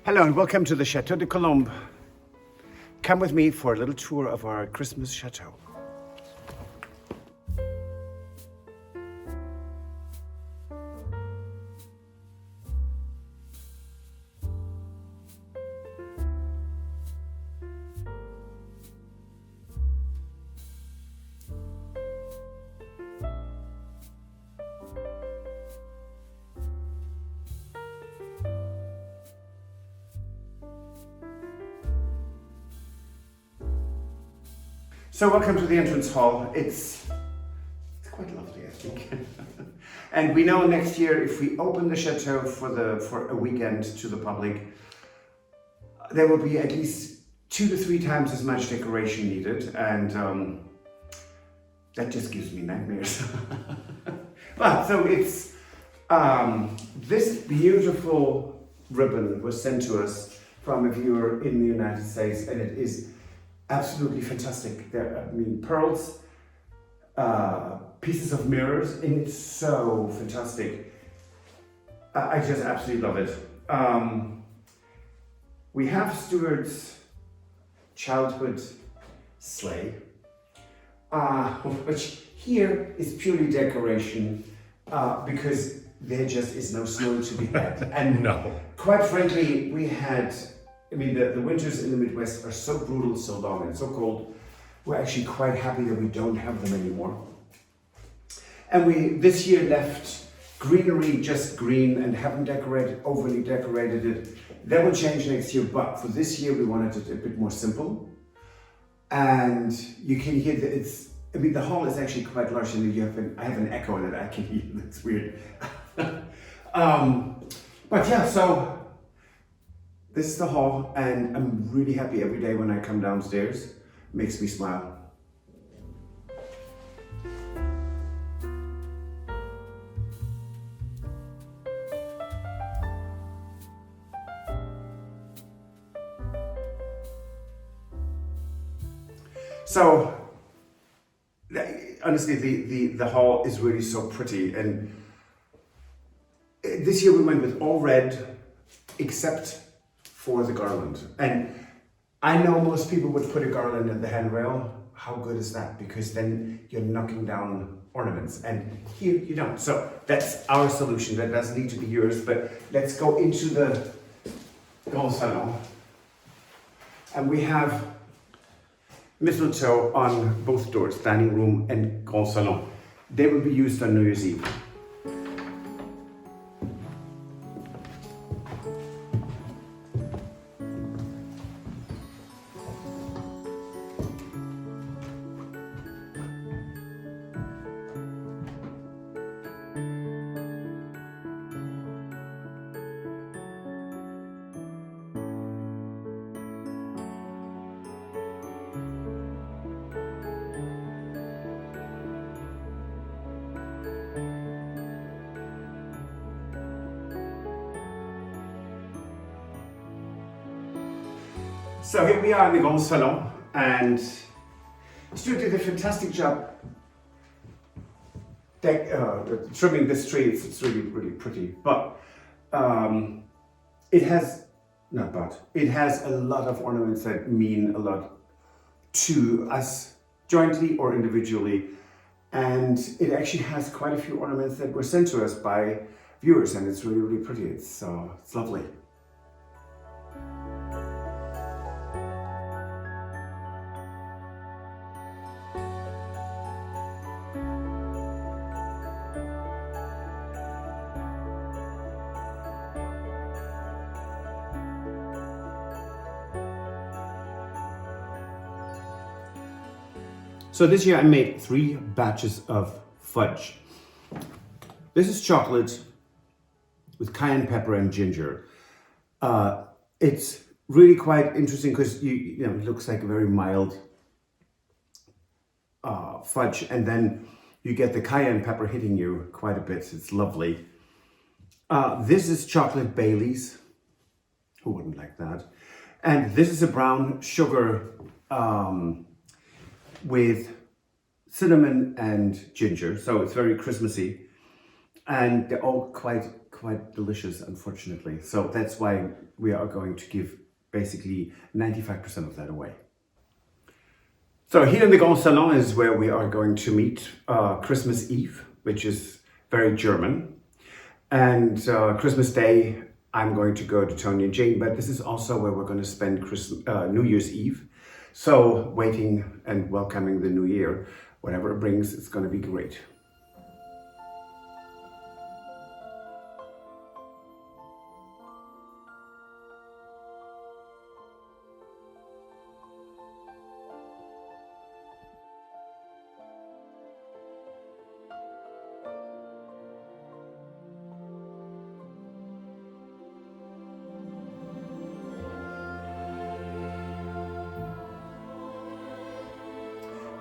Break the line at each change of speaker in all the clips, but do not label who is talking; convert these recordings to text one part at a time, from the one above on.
Hello and welcome to the Chateau de Colombe. Come with me for a little tour of our Christmas chateau. So welcome to the entrance hall. It's quite lovely, I think. And we know next year if we open the chateau for a weekend to the public, there will be at least 2 to 3 times as much decoration needed, and that just gives me nightmares. Well, so it's this beautiful ribbon was sent to us from a viewer in the United States, and it is absolutely fantastic. There, I mean, pearls, pieces of mirrors, and it's so fantastic. I just absolutely love it. We have Stuart's childhood sleigh, which here is purely decoration because there just is no snow to be had. And
No.
quite frankly, we had, I mean, the winters in the Midwest are so brutal, so long and so cold. We're actually quite happy that we don't have them anymore. And we this year left greenery just green and haven't overly decorated it. That will change next year, but for this year we wanted it a bit more simple. And you can hear that I mean, the hall is actually quite large, and I have an echo that I can hear. That's weird. But yeah, so this is the hall, and I'm really happy every day when I come downstairs. Makes me smile. So, honestly, the hall is really so pretty, and this year we went with all red, except for the garland. And I know most people would put a garland at the handrail. How good is that? Because then you're knocking down ornaments, and here you don't. So that's our solution. That doesn't need to be yours, but let's go into the grand salon. And we have mistletoe on both doors, dining room and grand salon. They will be used on New Year's Eve. So here we are in the Grand Salon, and Stuart did a fantastic job trimming this tree. It's really, really pretty, but it has a lot of ornaments that mean a lot to us jointly or individually, and it actually has quite a few ornaments that were sent to us by viewers, and it's really, really pretty. It's lovely. So this year I made 3 batches of fudge. This is chocolate with cayenne pepper and ginger. It's really quite interesting because you know, it looks like a very mild fudge, and then you get the cayenne pepper hitting you quite a bit. It's lovely. This is chocolate Baileys. Who wouldn't like that? And this is a brown sugar with cinnamon and ginger, so it's very Christmassy, and they're all quite delicious, unfortunately. So that's why we are going to give basically 95% of that away. So here in the Grand Salon is where we are going to meet Christmas Eve, which is very German. And Christmas Day, I'm going to go to Tony and Jane, but this is also where we're going to spend New Year's Eve. So waiting and welcoming the new year, whatever it brings, it's going to be great.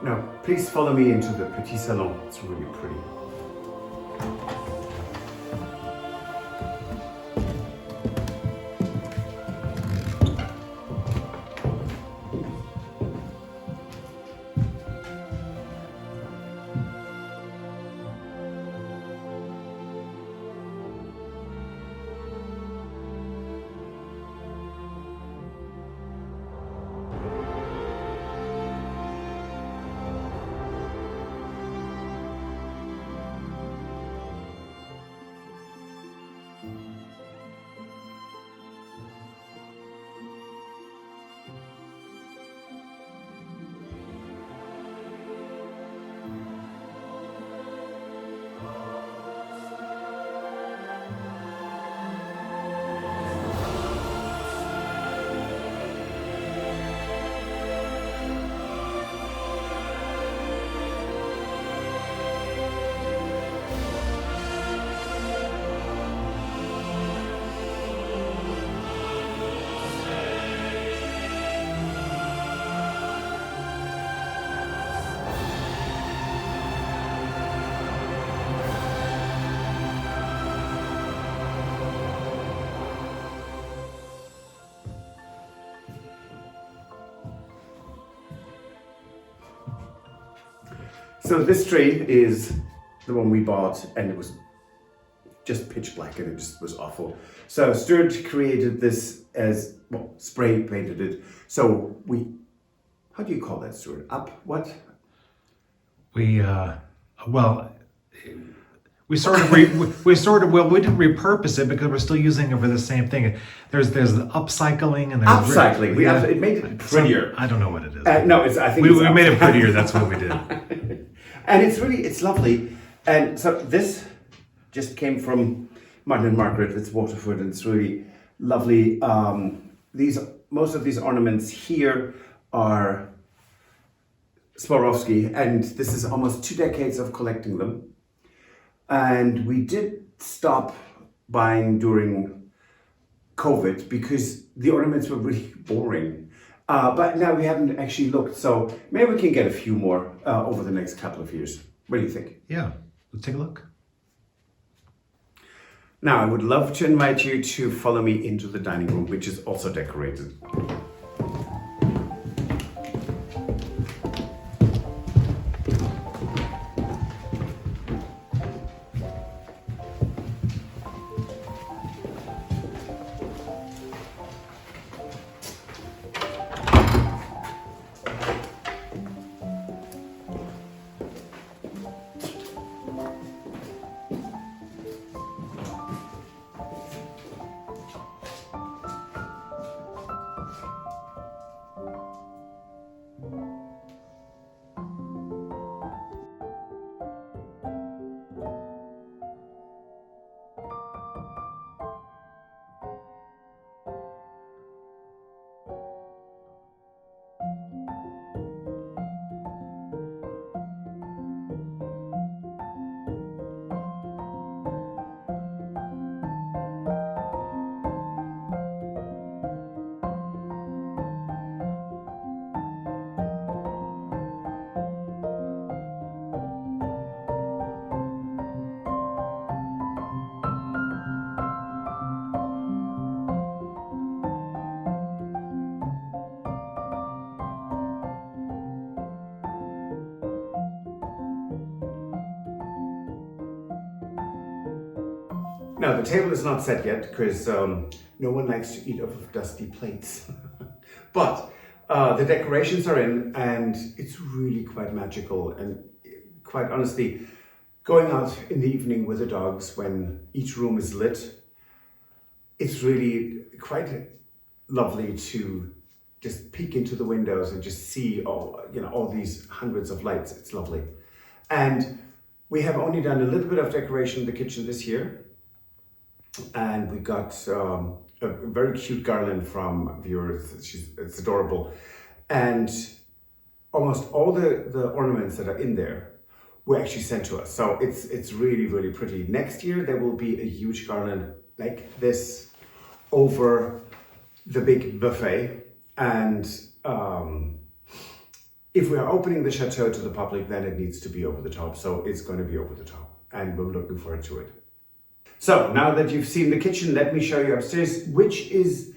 Now, please follow me into the Petit Salon. It's really pretty. So this tree is the one we bought, and it was just pitch black and it just was awful. So Stuart created this as, well, spray painted it. So how do you call that, Stuart? What?
We didn't repurpose it because we're still using it for the same thing. There's the upcycling and there's
upcycling. It made it prettier.
I don't know what it is.
No, I think
we made it prettier. That's what we did.
And it's lovely. And so this just came from Martin and Margaret. It's Waterford, and it's really lovely. Most of these ornaments here are Swarovski, and this is almost 2 decades of collecting them. And we did stop buying during COVID because the ornaments were really boring. But now we haven't actually looked, so maybe we can get a few more over the next couple of years. What do you think?
Yeah, let's take a look.
Now, I would love to invite you to follow me into the dining room, which is also decorated. Now, the table is not set yet because no one likes to eat off of dusty plates. But the decorations are in and it's really quite magical. And quite honestly, going out in the evening with the dogs when each room is lit, it's really quite lovely to just peek into the windows and just see all these hundreds of lights. It's lovely. And we have only done a little bit of decoration in the kitchen this year. And we got a very cute garland from viewers. It's adorable. And almost all the ornaments that are in there were actually sent to us. So it's really, really pretty. Next year, there will be a huge garland like this over the big buffet. And if we are opening the chateau to the public, then it needs to be over the top. So it's going to be over the top. And we're looking forward to it. So now that you've seen the kitchen, let me show you upstairs, which is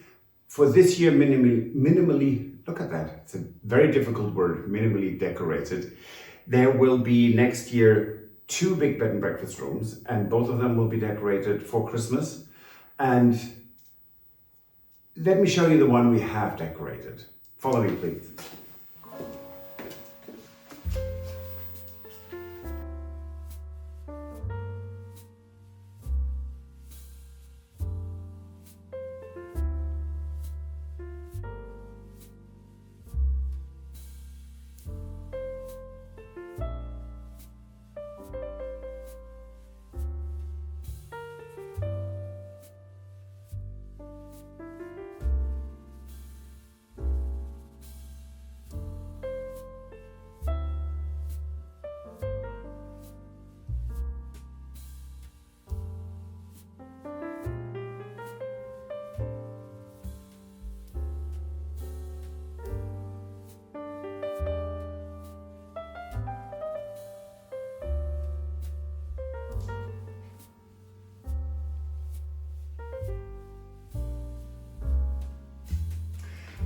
for this year minimally, look at that, it's a very difficult word, minimally decorated. There will be next year 2 big bed and breakfast rooms, and both of them will be decorated for Christmas. And let me show you the one we have decorated. Follow me, please.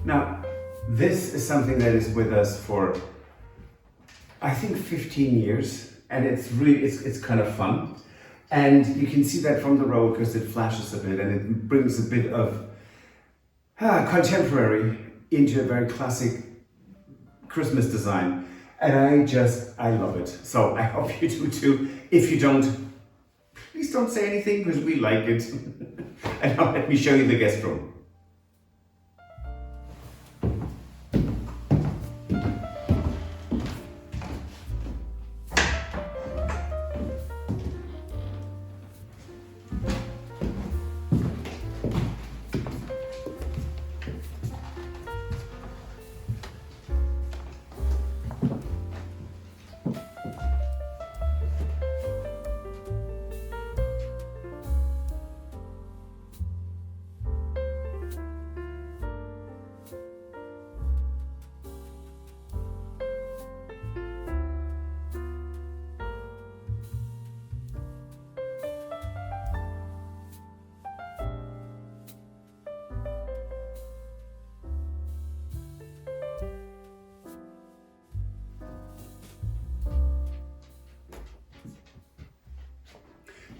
Now, this is something that is with us for, I think, 15 years, and it's kind of fun. And you can see that from the road because it flashes a bit and it brings a bit of contemporary into a very classic Christmas design. And I love it. So I hope you do too. If you don't, please don't say anything because we like it. And now let me show you the guest room.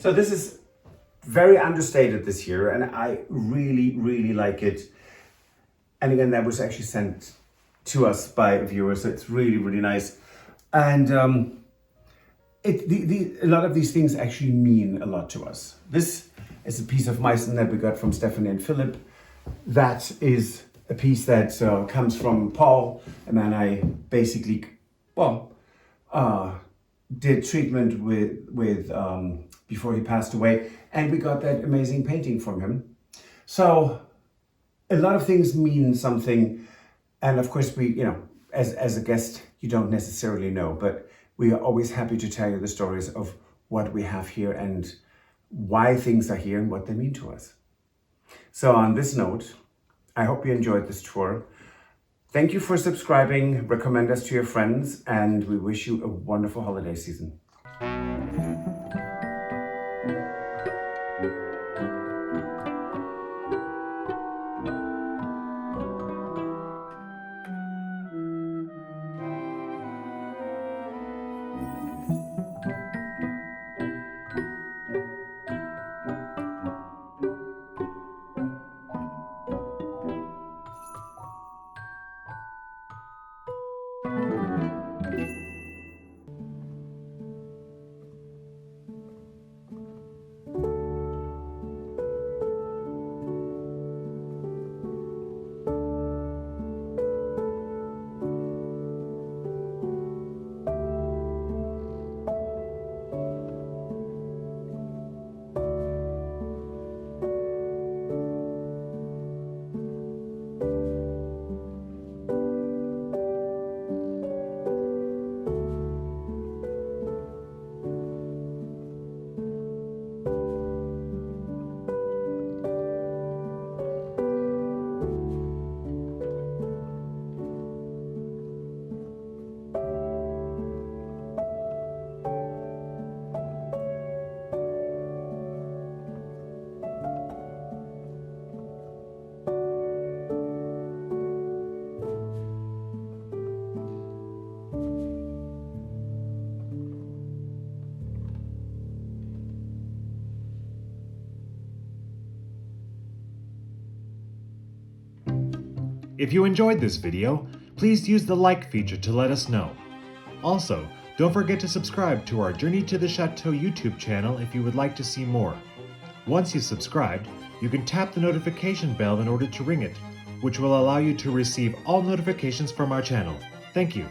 So this is very understated this year, and I really, really like it. And again, that was actually sent to us by viewers, so it's really, really nice. And a lot of these things actually mean a lot to us. This is a piece of Meissen that we got from Stephanie and Philip. That is a piece that comes from Paul, a man I basically, did treatment with before he passed away, and we got that amazing painting from him. So a lot of things mean something, and of course we, as a guest, you don't necessarily know, but we are always happy to tell you the stories of what we have here and why things are here and what they mean to us. So on this note, I hope you enjoyed this tour. Thank you for subscribing, recommend us to your friends, and we wish you a wonderful holiday season.
If you enjoyed this video, please use the like feature to let us know. Also, don't forget to subscribe to our Journey to the Chateau YouTube channel if you would like to see more. Once you've subscribed, you can tap the notification bell in order to ring it, which will allow you to receive all notifications from our channel. Thank you.